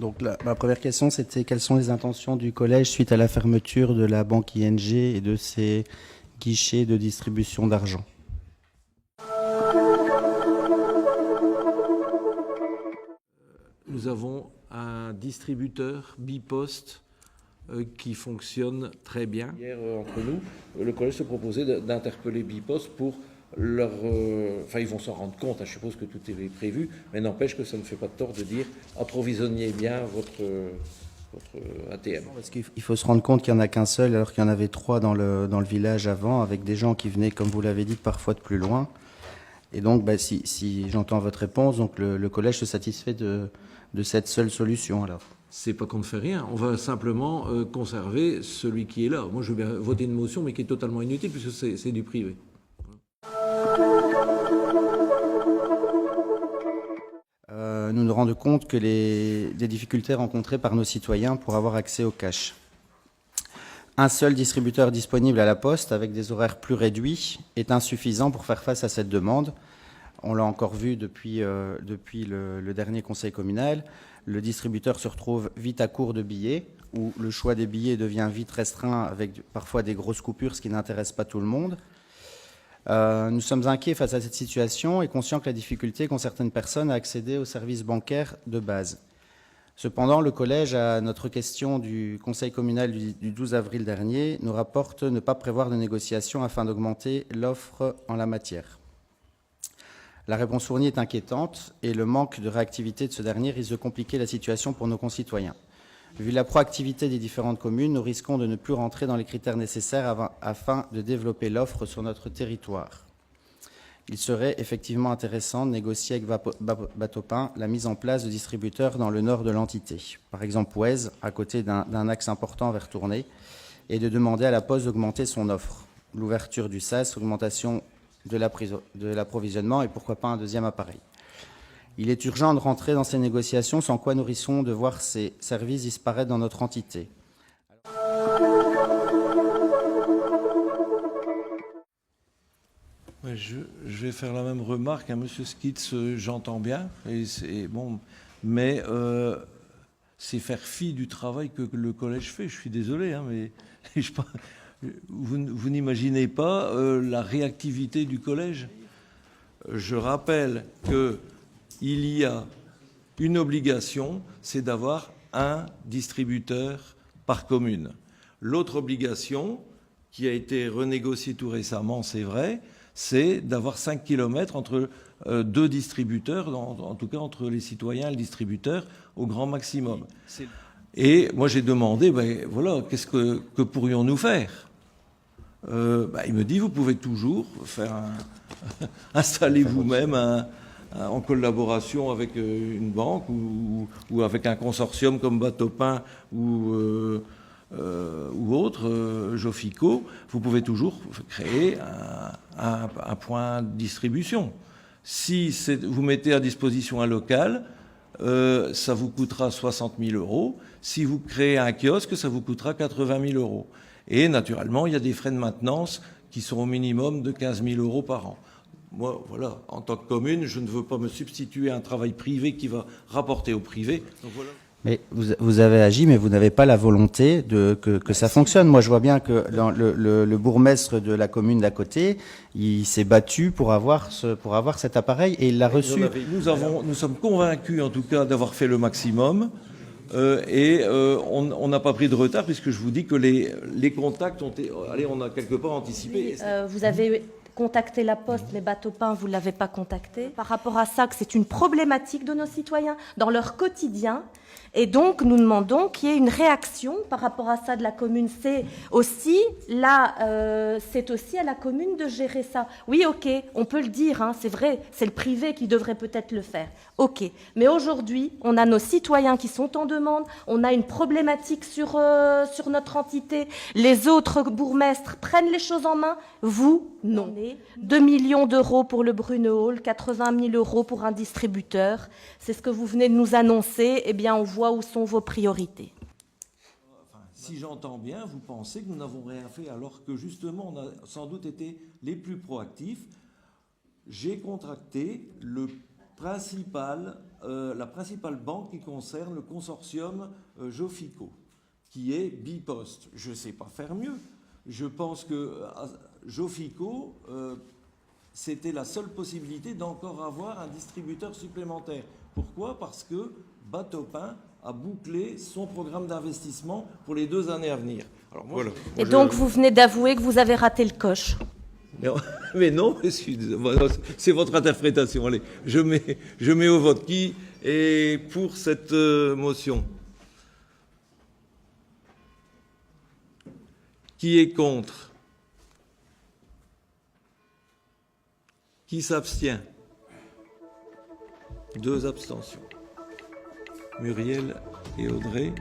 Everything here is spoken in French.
Donc ma première question, c'était quelles sont les intentions du collège suite à la fermeture de la banque ING et de ses guichets de distribution d'argent? Nous avons un distributeur Bipost qui fonctionne très bien. Hier, entre nous, le collège se proposait d'interpeller Bipost pour leur... Enfin, ils vont s'en rendre compte, je suppose que tout est prévu, mais n'empêche que ça ne fait pas de tort de dire approvisionnez bien votre ATM. Parce qu'il faut se rendre compte qu'il n'y en a qu'un seul, alors qu'il y en avait 3 dans le village avant, avec des gens qui venaient, comme vous l'avez dit, parfois de plus loin. Et donc, si j'entends votre réponse, donc le collège se satisfait de cette seule solution, alors. C'est pas qu'on ne fait rien, on va simplement conserver celui qui est là. Moi, je vais bien voter une motion, mais qui est totalement inutile, puisque c'est du privé. Nous nous rendons compte que des difficultés rencontrées par nos citoyens pour avoir accès au cash. Un seul distributeur disponible à la poste, avec des horaires plus réduits, est insuffisant pour faire face à cette demande. On l'a encore vu depuis le dernier conseil communal. Le distributeur se retrouve vite à court de billets, où le choix des billets devient vite restreint, avec parfois des grosses coupures, ce qui n'intéresse pas tout le monde. Nous sommes inquiets face à cette situation et conscients que la difficulté qu'ont certaines personnes à accéder aux services bancaires de base. Cependant, le collège, à notre question du conseil communal du 12 avril dernier, nous rapporte ne pas prévoir de négociations afin d'augmenter l'offre en la matière. La réponse fournie est inquiétante et le manque de réactivité de ce dernier risque de compliquer la situation pour nos concitoyens. Vu la proactivité des différentes communes, nous risquons de ne plus rentrer dans les critères nécessaires afin de développer l'offre sur notre territoire. Il serait effectivement intéressant de négocier avec Batopin la mise en place de distributeurs dans le nord de l'entité, par exemple Ouez, à côté d'un axe important vers Tournai, et de demander à la Poste d'augmenter son offre. L'ouverture du SAS, l'augmentation de l'approvisionnement et pourquoi pas un deuxième appareil. Il est urgent de rentrer dans ces négociations, sans quoi nous risquons de voir ces services disparaître dans notre entité. Ouais, je vais faire la même remarque, hein, Monsieur Skitz, j'entends bien, et c'est bon, mais c'est faire fi du travail que le collège fait. Je suis désolé, hein, mais vous n'imaginez pas la réactivité du collège. Je rappelle qu'il y a une obligation, c'est d'avoir un distributeur par commune. L'autre obligation, qui a été renégociée tout récemment, c'est vrai, c'est d'avoir 5 km entre deux distributeurs, en tout cas entre les citoyens et le distributeur, au grand maximum. Et moi j'ai demandé, voilà, qu'est-ce que pourrions-nous faire? Il me dit, vous pouvez toujours faire installer vous-même en collaboration avec une banque ou avec un consortium comme Batopin ou autre, Jofico, vous pouvez toujours créer un point de distribution. Si vous mettez à disposition un local, ça vous coûtera 60 000 euros. Si vous créez un kiosque, ça vous coûtera 80 000 euros. Et naturellement, il y a des frais de maintenance qui sont au minimum de 15 000 euros par an. Moi, voilà, en tant que commune, je ne veux pas me substituer à un travail privé qui va rapporter au privé. Donc voilà. Mais vous avez agi, mais vous n'avez pas la volonté que ça fonctionne. Moi, je vois bien que le bourgmestre de la commune d'à côté, il s'est battu pour avoir cet appareil et il l'a reçu. Nous sommes convaincus, en tout cas, d'avoir fait le maximum. On n'a pas pris de retard, puisque je vous dis que les contacts ont été... Allez, on a quelque part anticipé. Oui, vous avez contacté la Poste, mais Batopin, vous ne l'avez pas contacté. Par rapport à ça, que c'est une problématique de nos citoyens dans leur quotidien. Et donc, nous demandons qu'il y ait une réaction par rapport à ça de la commune. C'est aussi à la commune de gérer ça. Oui, ok, on peut le dire, hein, c'est vrai, c'est le privé qui devrait peut-être le faire. Ok, mais aujourd'hui, on a nos citoyens qui sont en demande, on a une problématique sur notre entité. Les autres bourgmestres prennent les choses en main, vous, non. 2 millions d'euros pour le Bruno Hall, 80 000 euros pour un distributeur. C'est ce que vous venez de nous annoncer. Eh bien, on voit où sont vos priorités. Si j'entends bien, vous pensez que nous n'avons rien fait, alors que justement, on a sans doute été les plus proactifs. J'ai contracté le la principale banque qui concerne le consortium Jofico, qui est Bipost. Je ne sais pas faire mieux. Je pense que Jofico, c'était la seule possibilité d'encore avoir un distributeur supplémentaire. Pourquoi? Parce que Batopin a bouclé son programme d'investissement pour les 2 années à venir. Alors moi, voilà. Et donc, vous venez d'avouer que vous avez raté le coche. Mais non, c'est votre interprétation. Allez, je mets au vote. Qui est pour cette motion? Qui est contre? Qui s'abstient? 2 abstentions. Muriel et Audrey.